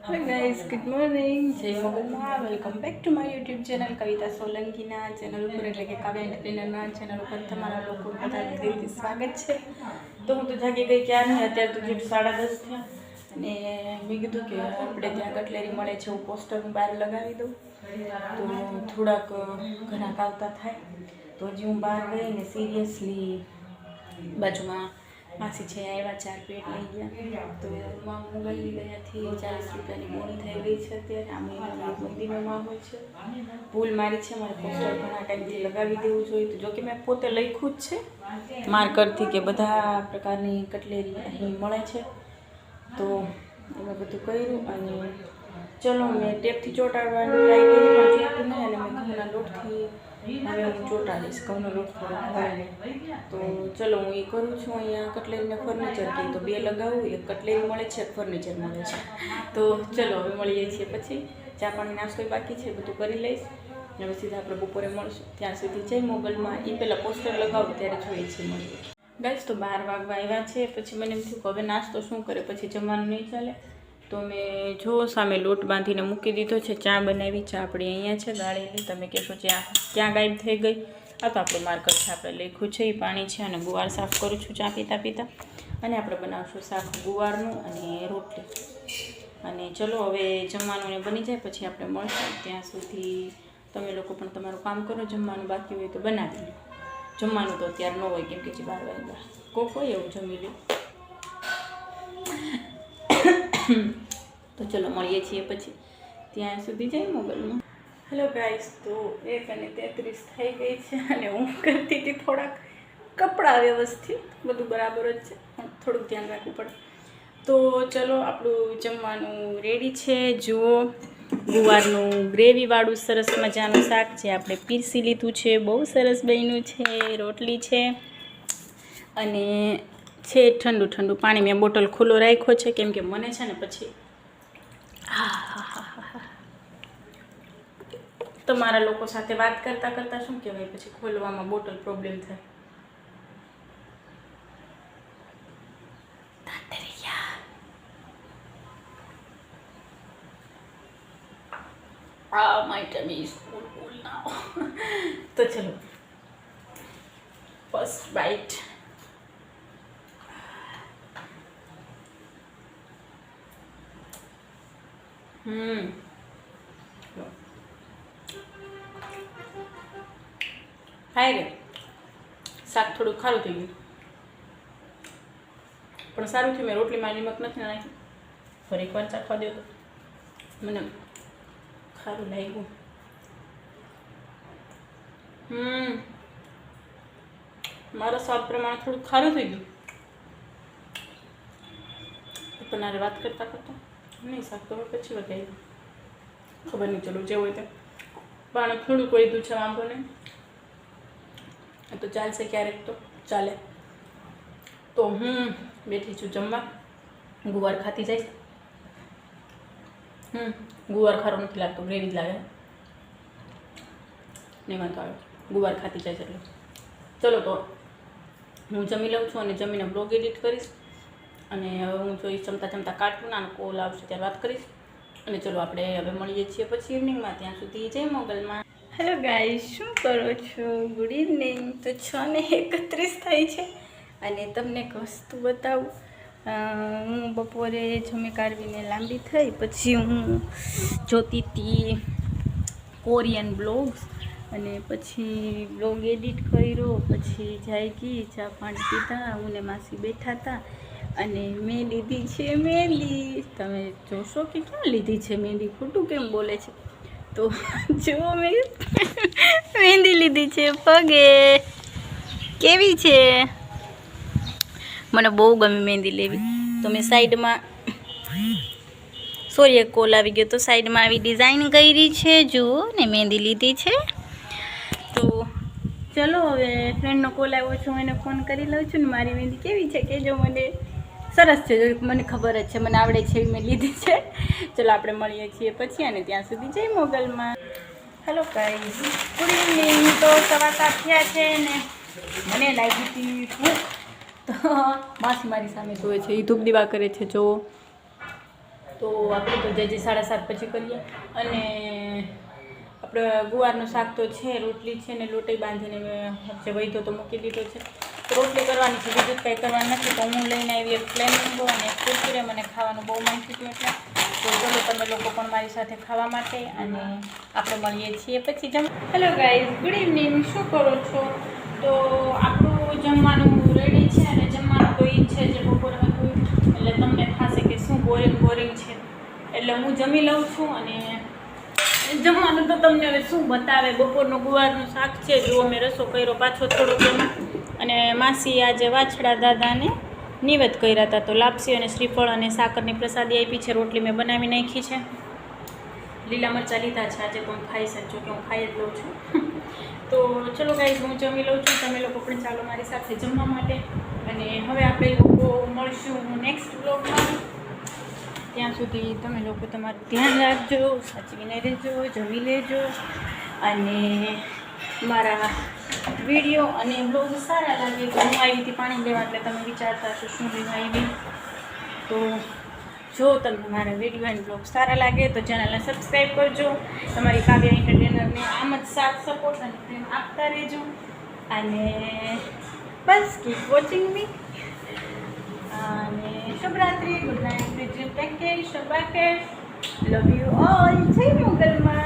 Hi guys, good morning. જય મોગલમાં welcome back to my YouTube channel Kavita સોલંકીના channel ઉપર એટલે કે કાવ્ય એન્ટરટેનરના ચેનલ ઉપર તમારા લોકો બધા દિલથી સ્વાગત છે. તો હું તો જાગી ગઈ ક્યાં નહીં, અત્યારે તો જેટલું 10:30 થયા અને મેં કીધું કે આપણે ત્યાં કટલેરી મળે છે હું પોસ્ટર હું બહાર લગાવી દઉં તો થોડાક ઘણા આવતા થાય. તો હજી હું બહાર ગઈને સિરિયસલી બાજુમાં માસી છે આવ્યા 4 પેટ લઈ ગયા તો મોગલની દયાથી 40 રૂપિયાની બોણી થઈ ગઈ છે. અત્યારે આમ મંદિરનો માહોલ છે. ભૂલ મારી છે, મારે પોસ્ટર ઘણા ટાઈમથી લગાવી દેવું જોઈએ. તો જોકે મેં પોતે લખ્યું જ છે માર્કરથી કે બધા પ્રકારની કટલેરી અહીં મળે છે. તો એમાં બધું કર્યું અને ચલો મેં ટેપથી ચોંટાડવાની ટ્રાય કરી પણ ટેપ નહીં અને મેં ઘઉંના લોટથી હવે હું ચોંટાડીશ. ઘઉંનો લોટ થોડો ભાવે તો ચલો હું એ કરું છું. અહીંયા કટલેરીને ફર્નિચર કહે તો 2 લગાવું. એક કટલેરી મળે છે, એક ફર્નિચર મળે છે. તો ચલો હવે મળીએ છીએ પછી. ચા પાણી નાસ્તો બાકી છે, બધું કરી લઈશ હવે સીધા આપણે બપોરે મળશું. ત્યાં સુધી જય મોગલમાં. એ પહેલાં પોસ્ટર લગાવું ત્યારે જોઈએ છીએ મળીએ ગાઈસ. તો 12 વાગવા આવ્યા છે. પછી મને એમ થયું કે હવે નાસ્તો શું કરે, પછી જમવાનું નહીં ચાલે. તો મેં જો સામે લોટ બાંધીને મૂકી દીધો છે. ચા બનાવી. ચા આપણી અહીંયા છે ગાળેલી. તમે કહેશો ક્યાં ગાયબ થઈ ગઈ? આ તો આપણું માર્કર છે, આપણે લખ્યું છે. એ પાણી છે અને ગુવાર સાફ કરું છું ચા પીતા પીતા. અને આપણે બનાવશું શાક ગુવારનું અને રોટલી. અને ચલો હવે જમવાનું ને બની જાય પછી આપણે મળશું. ત્યાં સુધી તમે લોકો પણ તમારું કામ કરો. જમવાનું બાકી હોય તો બનાવી લો. જમવાનું તો અત્યારે ન હોય કેમ કે 12 વાગ્યા. કોક હોય એવું જમી લો. તો ચલો મળીએ છીએ પછી. ત્યાં સુધી જઈ મોગલમાં. હેલો ગાઈસ, તો 1:33 થઈ ગઈ છે અને હું કરતી હતી થોડાક કપડાં વ્યવસ્થિત. બધું બરાબર જ છે, થોડુંક ધ્યાન રાખવું પડે. તો ચલો આપણું જમવાનું રેડી છે. જુઓ ગુવારનું ગ્રેવીવાળું સરસ મજાનું શાક જે આપણે પીરસી લીધું છે. બહુ સરસ બન્યું છે. રોટલી છે અને છે ઠંડુ ઠંડુ પાણી. મેં બોટલ ખુલ્લો રાખ્યો છે કેમ કે મને છે ને પછી તમારા લોકો સાથે વાત કરતાં કરતાં શું કહેવાય પછી ખોલવામાં બોટલ પ્રોબ્લેમ થાય. My tummy is full now. તો ચલો ફર્સ્ટ બાઈટ. ખાઈ રે. શાક થોડું ખારું થઈ ગયું પણ સારું થયું મેં રોટલીમાં નિમક નથી નાખ્યું. ફરી એકવાર ચાખવા દો તો મને ખારું લાગ્યું. મારા સ્વાદ પ્રમાણે થોડું ખારું થઈ ગયું. પણ આરે વાત કરતા કરતા નહીં શાક તો પછી વગાડ્યું. ખબર નહીં, ચલો જે હોય તે. પણ થોડુંક વધ્યું છે, વાંધો નહીં. તો ચાલશે, ક્યારેક તો ચાલે. તો હું બેઠી છું જમવા. ગુવાર ખાતી જઈશ. ગુવાર ખારો નથી લાગતો, ગ્રેવી જ લાગે. નહીં વાંધો આવે, ગુવાર ખાતી જાય એટલે. ચલો તો હું જમી લઉં છું અને જમીને બ્લોગ એડિટ કરીશ. અને હવે હું જોઈશ જમતા જમતા કાર્ટૂન અને કોલ આવશે ત્યારે વાત કરીશ. અને ચલો આપણે હવે મળીએ છીએ પછી ઇવનિંગમાં. ત્યાં સુધી જય મોગલમાં. હેલો ગાઈસ, શું કરો છો? Good evening. તો 6:31 થઈ છે અને તમને એક વસ્તુ બતાવું. હું બપોરે જમી કાઢવીને લાંબી થઈ પછી હું જોતી હતી કોરિયન બ્લોગ્સ અને પછી બ્લોગ એડિટ કર્યો. પછી જાગી, ચા પાણી પીધા. હું ને માસી બેઠા હતા અને મેં લીધી છે મહેંદી. તમે જોશો કે ક્યાં લીધી છે મહેંદી, ખોટું કેમ બોલે છે? તો જુઓ મેં મહેંદી લીધી છે પગે. કેવી છે? મને બહુ ગમી મહેંદી લેવી. તો મેં સાઈડમાં એક કોલ આવી ગયો તો સાઈડમાં આવી ડિઝાઇન કરી છે. જુઓ ને મહેંદી લીધી છે. તો ચલો હવે ફ્રેન્ડનો કોલ આવ્યો છું, એને ફોન કરી લઉં છું ને મારી મહેંદી કેવી છે કે જો મને સરસ છે. મને ખબર જ છે, મને આવડે છે એવી મેં લીધી છે. ચલો આપણે મળીએ છીએ પછી અને ત્યાં સુધી જય મોગલમાં. Hello guys, good evening. તો 7:15 થયા છે ને મને લાગી હતી ભૂખ. તો માસી મારી સામે જોવે છે, એ ધૂપ દીવા કરે છે. જો તો આપણે તો જે 7:30 પછી કરીએ. અને આપણે ગુવારનું શાક તો છે, રોટલી છે ને લોટે બાંધીને જે વૈધો તો મૂકી દીધો છે. તો રોટલી કરવાની છે, બીજું કંઈ કરવાનું નથી. તો હું લઈને આવી એક ફ્લેમિંગો અને એક કુરકુરે. મને ખાવાનું બહુ મન થયું એટલે. તો ચલો તમે લોકો પણ મારી સાથે ખાવા માટે, અને આપણે મળીએ છીએ પછી હેલો ગાઈઝ, ગુડ ઇવનિંગ. શું કરો છો? તો આપણું જમવાનું રેડી છે, અને જમવાનું તો એ જ છે જે બપોરે હતું. એટલે તમને થશે કે શું બોરિંગ છે, એટલે હું જમી લઉં છું. અને જમવાનું તો તમને હવે શું બતાવે. બપોરનું ગુવારનું શાક છે, જુઓ મેં રસો કર્યો પાછો થોડોક એમાં. અને માસી આજે વાછડા દાદાને નિવેદ કર્યા હતા, તો લાપસી અને શ્રીફળ અને સાકરની પ્રસાદી આપી છે. રોટલી મેં બનાવી નાખી છે. લીલા મરચાં લીધા છે આજે, તો હું ખાઈ શકજો કે હું ખાઈ જ લઉં છું. તો ચલો ગાઈઝ, હું જમી લઉં છું. તમે લોકો પણ ચાલો મારી સાથે જમવા માટે. અને હવે આપણે લોકો મળશું નેક્સ્ટ વ્લોગમાં. ત્યાં સુધી તમે લોકો તમારું ધ્યાન રાખજો, સાચવીને રહેજો, જમી લેજો. અને મારા વિડીયો અને બ્લોગ સારા લાગે તો હું આવી હતી પાણી લેવા, એટલે તમે વિચારતા છો શું લેવા આવી. તો જો તમને મારા વિડીયો અને બ્લોગ સારા લાગે તો ચેનલને સબસ્ક્રાઈબ કરજો. તમારી કાવ્ય એન્ટરટેનરને આમ જ સાથ સપોર્ટ અને પ્રેમ આપતા રહેજો. અને બસ કીપ વોચિંગ મી. અને શુભરાત્રી, ગુડ નાઇટ, ટેક કેર, શબા કેર, લવ યુ ઓલ. જય મોગલમાં.